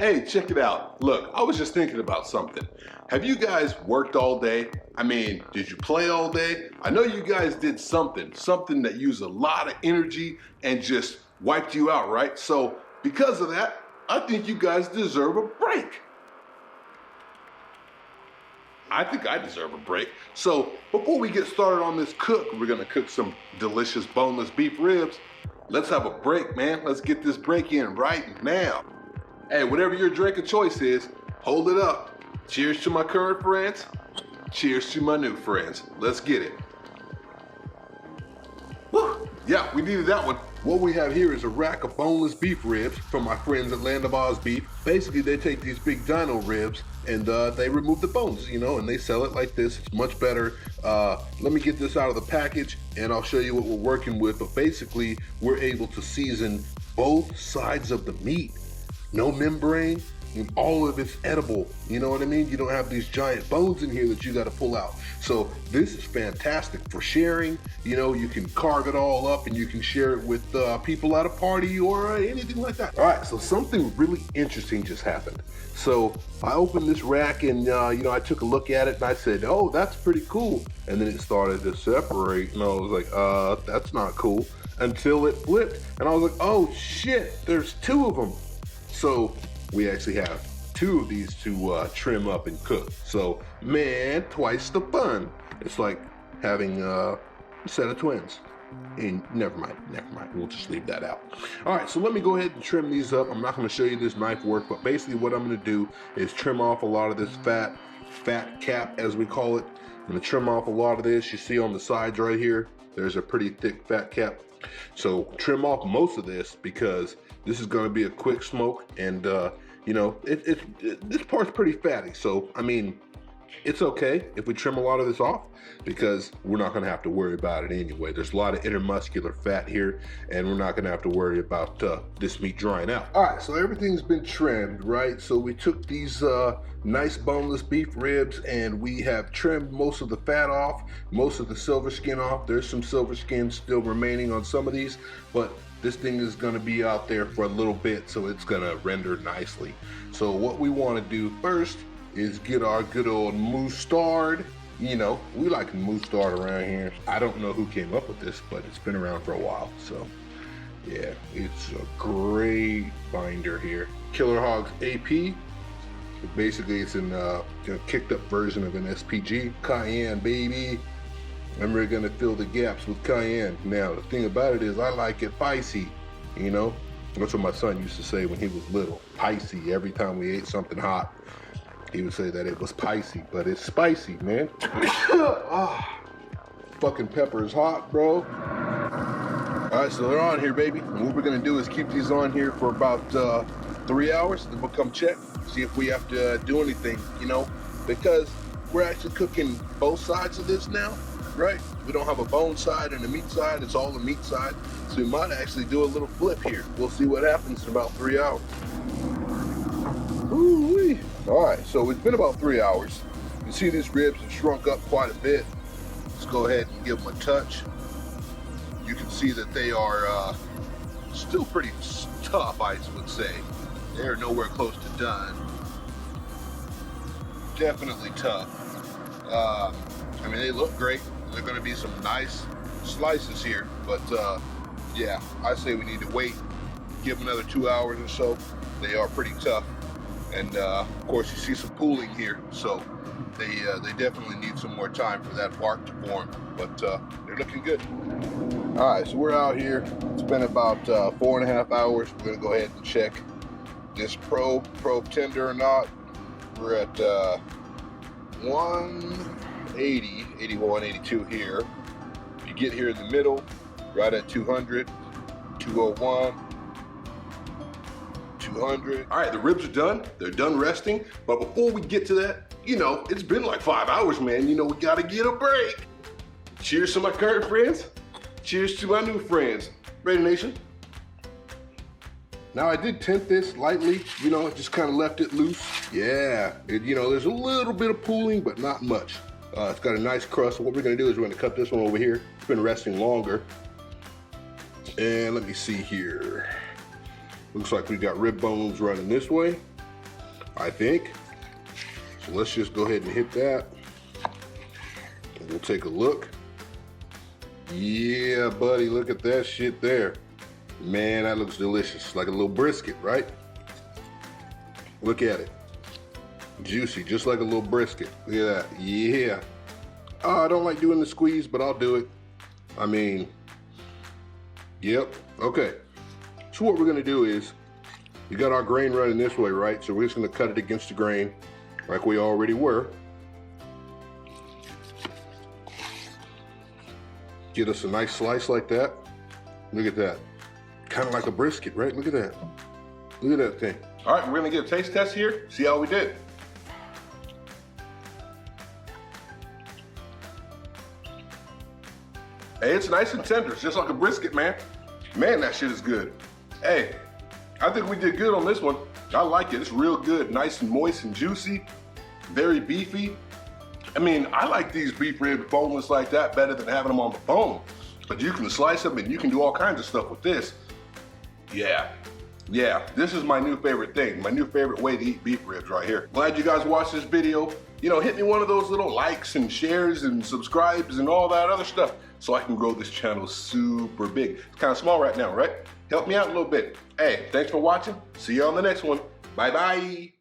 Hey, check it out. Look, I was just thinking about something. Have you guys worked all day? I mean, did you play all day? I know you guys did something that used a lot of energy and just wiped you out, right? So because of that, I think you guys deserve a break. I think I deserve a break. So before we get started on this cook, we're gonna cook some delicious boneless beef ribs. Let's have a break, man. Let's get this break in right now. Hey, whatever your drink of choice is, hold it up. Cheers to my current friends. Cheers to my new friends. Let's get it. Woo! Yeah, we needed that one. What we have here is a rack of boneless beef ribs from my friends at Land of Oz Beef. Basically, they take these big dino ribs and they remove the bones, and they sell it like this. It's much better. Let me get this out of the package and I'll show you what we're working with. But basically, we're able to season both sides of the meat. No membrane, and all of it's edible. You know what I mean? You don't have these giant bones in here that you got to pull out. So this is fantastic for sharing. You can carve it all up and you can share it with people at a party or anything like that. All right, so something really interesting just happened. So I opened this rack and I took a look at it and I said, oh, that's pretty cool. And then it started to separate and I was like, that's not cool. Until it flipped and I was like, oh shit, there's two of them. So we actually have two of these to trim up and cook. So man, twice the fun. It's like having a set of twins. And never mind. We'll just leave that out. All right, so let me go ahead and trim these up. I'm not going to show you this knife work, but basically what I'm going to do is trim off a lot of this fat cap, as we call it. I'm going to trim off a lot of this. You see on the sides right here, there's a pretty thick fat cap. So trim off most of this because this is going to be a quick smoke, and this part's pretty fatty. So I mean, it's okay if we trim a lot of this off because we're not going to have to worry about it anyway. There's a lot of intermuscular fat here, and we're not going to have to worry about this meat drying out. All right, so everything's been trimmed, right? So we took these nice boneless beef ribs and we have trimmed most of the fat off, most of the silver skin off. There's some silver skin still remaining on some of these, but this thing is going to be out there for a little bit, so it's going to render nicely. So what we want to do first is get our good old mustard. We like mustard around here. I don't know who came up with this, but it's been around for a while. So yeah, it's a great binder here. Killer Hogs AP. Basically, it's in a kicked up version of an SPG. Cayenne, baby. And we're gonna fill the gaps with cayenne. Now, the thing about it is I like it spicy, That's what my son used to say when he was little. Spicy. Every time we ate something hot, he would say that it was spicy, but it's spicy, man. Fucking pepper is hot, bro. All right, so they're on here, baby. And what we're gonna do is keep these on here for about 3 hours. Then we'll come check, see if we have to do anything, because we're actually cooking both sides of this now, right? We don't have a bone side and a meat side. It's all the meat side. So we might actually do a little flip here. We'll see what happens in about 3 hours. Ooh-wee. All right, so it's been about 3 hours. You can see these ribs have shrunk up quite a bit. Let's go ahead and give them a touch. You can see that they are still pretty tough, I would say. They're nowhere close to done. Definitely tough. They look great. They're going to be some nice slices here, but yeah, I say we need to wait, give them another 2 hours or so. They are pretty tough, and of course you see some pooling here, so they definitely need some more time for that bark to form, but they're looking good. All right, so we're out here. It's been about 4.5 hours. We're going to go ahead and check this probe tender or not. We're at 180, 81, 82 here. If you get here in the middle, right at 200, 201, 200. All right, the ribs are done. They're done resting. But before we get to that, it's been like 5 hours, man. We got to get a break. Cheers to my current friends. Cheers to my new friends. Ready, Nation? Now I did tint this lightly, just kind of left it loose. Yeah, there's a little bit of pooling, but not much. It's got a nice crust. What we're gonna do is we're gonna cut this one over here. It's been resting longer. And let me see here. Looks like we got rib bones running this way. I think. So let's just go ahead and hit that. And we'll take a look. Yeah, buddy, look at that shit there. Man, that looks delicious. Like a little brisket, right? Look at it. Juicy, just like a little brisket. Look at that. Yeah. I don't like doing the squeeze, but I'll do it. I mean, yep. Okay. So what we're gonna do is, we got our grain running this way, right? So we're just gonna cut it against the grain, like we already were. Get us a nice slice like that. Look at that. Kind of like a brisket, right? Look at that. Look at that thing. All right, we're gonna get a taste test here, see how we did. Hey, it's nice and tender. It's just like a brisket, man. Man, that shit is good. Hey, I think we did good on this one. I like it. It's real good. Nice and moist and juicy. Very beefy. I mean, I like these beef ribs boneless like that better than having them on the bone. But you can slice them and you can do all kinds of stuff with this. Yeah, this is my new favorite thing. My new favorite way to eat beef ribs right here. Glad you guys watched this video. You know, hit me one of those little likes and shares and subscribes and all that other stuff so I can grow this channel super big. It's kind of small right now, right? Help me out a little bit. Hey, thanks for watching. See you on the next one. Bye-bye.